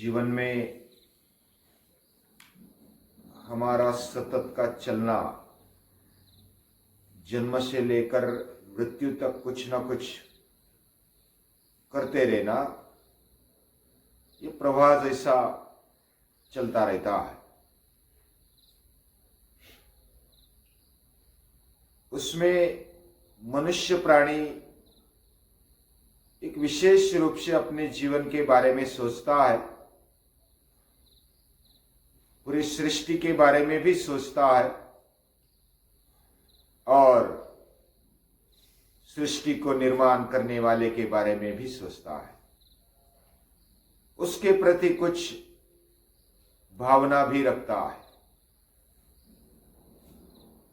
जीवन में हमारा सतत का चलना, जन्म से लेकर मृत्यु तक कुछ ना कुछ करते रहना, ये प्रवाह जैसा चलता रहता है। उसमें मनुष्य प्राणी एक विशेष रूप से अपने जीवन के बारे में सोचता है, पूरी सृष्टि के बारे में भी सोचता है और सृष्टि को निर्माण करने वाले के बारे में भी सोचता है। उसके प्रति कुछ भावना भी रखता है,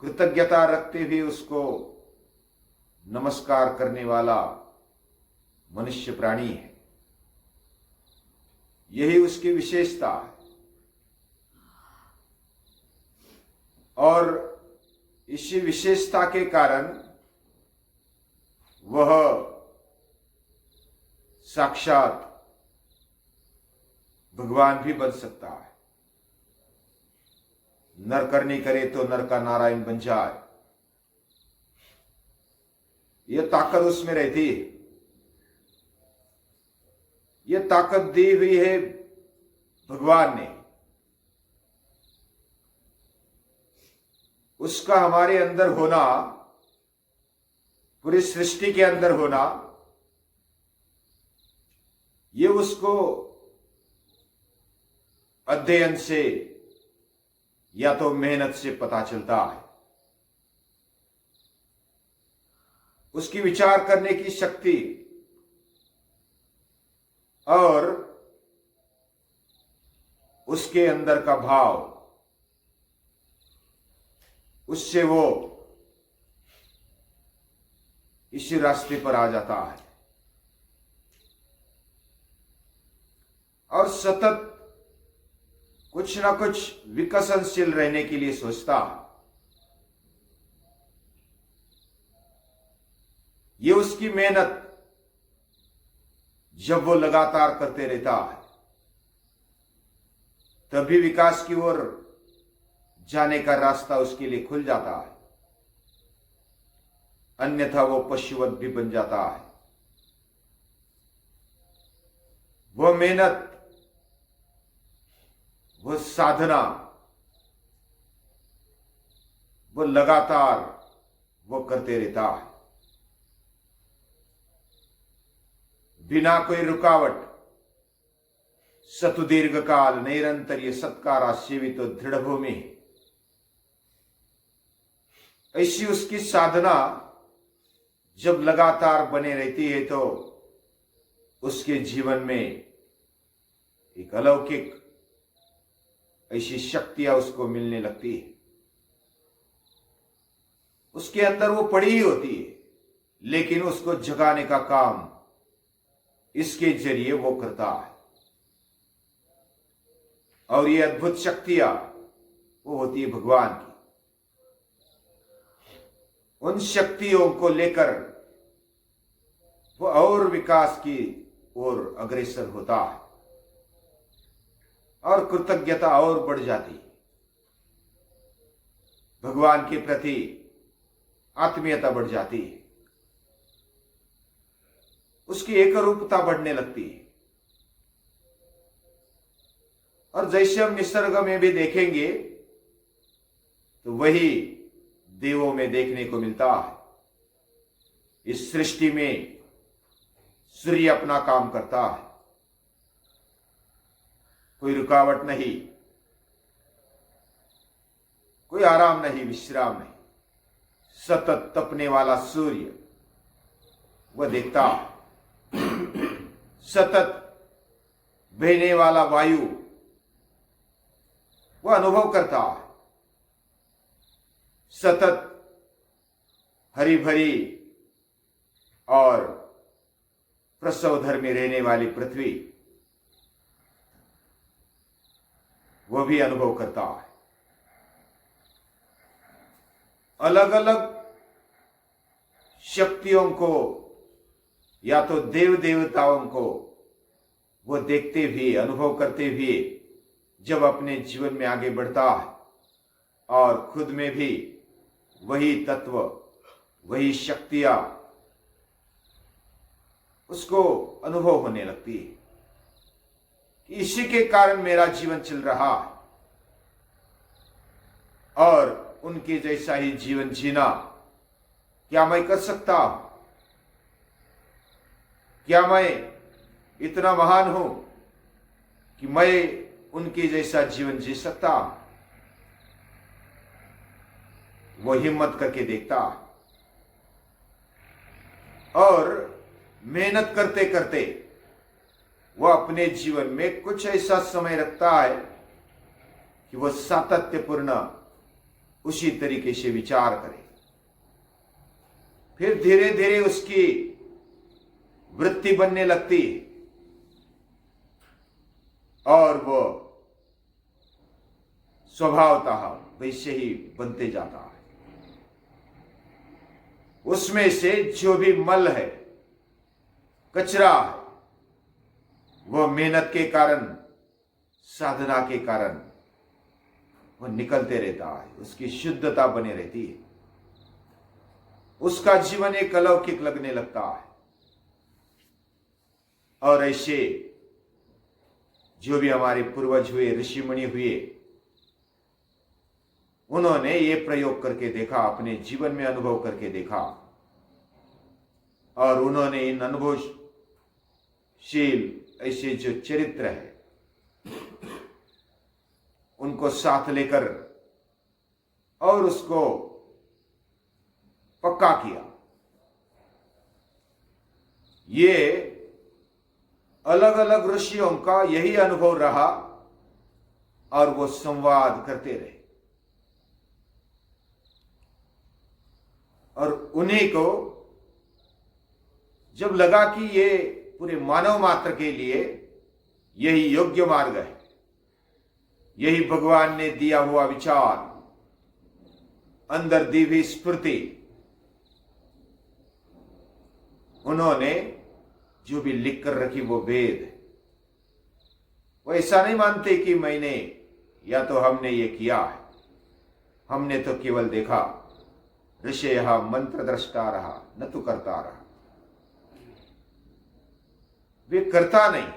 कृतज्ञता रखते हुए उसको नमस्कार करने वाला मनुष्य प्राणी है। यही उसकी विशेषता है। और इसी विशेषता के कारण वह साक्षात भगवान भी बन सकता है। नर करनी करे तो नर का नारायण बन जाए, यह ताकत उसमें रहती है। यह ताकत दी हुई है भगवान ने। उसका हमारे अंदर होना, पूरी सृष्टि के अंदर होना, ये उसको अध्ययन से या तो मेहनत से पता चलता है। उसकी विचार करने की शक्ति और उसके अंदर का भाव, उससे वो इसी रास्ते पर आ जाता है और सतत कुछ ना कुछ विकसनशील रहने के लिए सोचता है। ये उसकी मेहनत जब वो लगातार करते रहता है, तभी विकास की ओर जाने का रास्ता उसके लिए खुल जाता है, अन्यथा वो पशुवत भी बन जाता है। वह मेहनत, वह साधना, वो लगातार वो करते रहता है, बिना कोई रुकावट। सतुदीर्घ काल निरंतर सत्कारा सेवित दृढ़ भूमि। ऐसी उसकी साधना जब लगातार बने रहती है तो उसके जीवन में एक अलौकिक ऐसी शक्तियां उसको मिलने लगती है। उसके अंदर वो पड़ी ही होती है, लेकिन उसको जगाने का काम इसके जरिए वो करता है। और ये अद्भुत शक्तियां वो होती है भगवान की। उन शक्तियों को लेकर वो और विकास की ओर अग्रसर होता है और कृतज्ञता और बढ़ जाती है। भगवान के प्रति आत्मीयता बढ़ जाती है, उसकी एकरूपता बढ़ने लगती है। और जैसे हम निसर्ग में भी देखेंगे तो वही देवों में देखने को मिलता है। इस सृष्टि में सूर्य अपना काम करता है, कोई रुकावट नहीं, कोई आराम नहीं, विश्राम नहीं। सतत तपने वाला सूर्य वह देखता है, सतत बहने वाला वायु वह अनुभव करता है, सतत हरी भरी और प्रसवधर में रहने वाली पृथ्वी वह भी अनुभव करता है। अलग अलग शक्तियों को या तो देव देवताओं को वो देखते हुए, अनुभव करते हुए जब अपने जीवन में आगे बढ़ता है और खुद में भी वही तत्व, वही शक्तियां उसको अनुभव होने लगती है कि इसी के कारण मेरा जीवन चल रहा है और उनके जैसा ही जीवन जीना क्या मैं कर सकता हूं? क्या मैं इतना महान हूं कि मैं उनके जैसा जीवन जी सकता हूं? वो हिम्मत करके देखता और मेहनत करते करते वो अपने जीवन में कुछ ऐसा समय रखता है कि वो सातत्यपूर्ण उसी तरीके से विचार करे। फिर धीरे धीरे उसकी वृत्ति बनने लगती है और वो स्वभावतः वैसे ही बनते जाता है। उसमें से जो भी मल है, कचरा है, वो मेहनत के कारण, साधना के कारण वो निकलते रहता है, उसकी शुद्धता बनी रहती है, उसका जीवन एक अलौकिक लगने लगता है। और ऐसे जो भी हमारे पूर्वज हुए, ऋषि मुनि हुए, उन्होंने ये प्रयोग करके देखा, अपने जीवन में अनुभव करके देखा और उन्होंने इन अनुभवशील ऐसे जो चरित्र है उनको साथ लेकर और उसको पक्का किया। ये अलग अलग ऋषियों का यही अनुभव रहा और वो संवाद करते रहे और उन्हीं को जब लगा कि ये पूरे मानव मात्र के लिए यही योग्य मार्ग है, यही भगवान ने दिया हुआ विचार, अंदर दी हुई स्फूर्ति, उन्होंने जो भी लिख कर रखी वो वेद, वो ऐसा नहीं मानते कि मैंने या तो हमने ये किया है, हमने तो केवल देखा, ऋषयः मंत्र दृष्टा रहा न तो करता रहा। वे करता नहीं,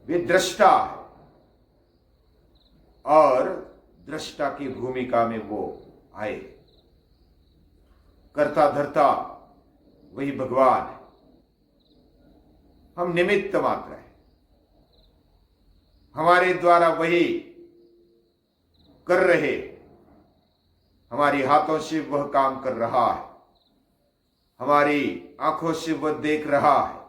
वे दृष्टा है और दृष्टा की भूमिका में वो आए। करता धरता वही भगवान है, हम निमित्त मात्र है, हमारे द्वारा वही कर रहे, हमारी हाथों से वह काम कर रहा है, हमारी आंखों से वह देख रहा है,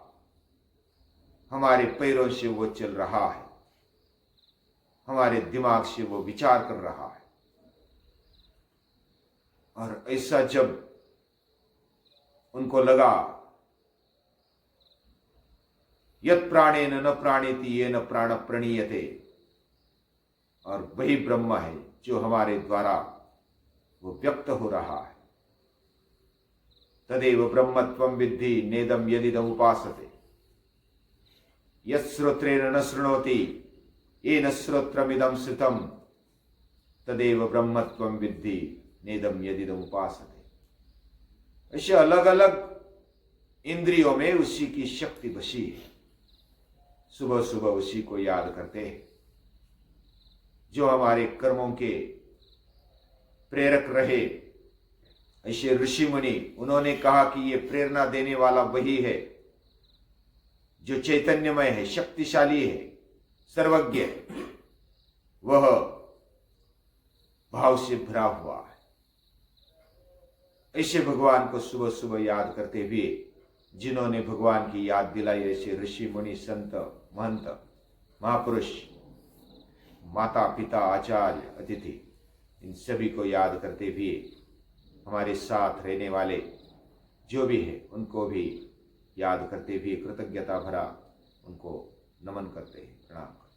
हमारे पैरों से वो चल रहा है, हमारे दिमाग से वो विचार कर रहा है। और ऐसा जब उनको लगा यत् प्राणेन न प्राणेति येन प्राण प्रणीयते, और वही ब्रह्म है जो हमारे द्वारा वो व्यक्त हो रहा है। तदेव ब्रह्मत्वं विद्धि नेदम यदिदम उपासते, यश्रोत्रेण न शृणोति येन श्रोत्रमिदं श्रुतं, तदेव ब्रह्मत्वं विद्धि नेदम यदिदम उपासते। ऐसे अलग अलग इंद्रियों में उसी की शक्ति बसी है। सुबह सुबह उसी को याद करते हैं जो हमारे कर्मों के प्रेरक रहे। ऐसे ऋषि मुनि, उन्होंने कहा कि ये प्रेरणा देने वाला वही है जो चैतन्यमय है, शक्तिशाली है, सर्वज्ञ है, वह भाव से भरा हुआ है। ऐसे भगवान को सुबह सुबह याद करते हुए जिन्होंने भगवान की याद दिलाई, ऐसे ऋषि मुनि, संत, महंत, महापुरुष, माता पिता, आचार्य, अतिथि, इन सभी को याद करते हुए हमारे साथ रहने वाले जो भी है उनको भी याद करते हुए कृतज्ञता भरा उनको नमन करते हैं, प्रणाम करते हैं।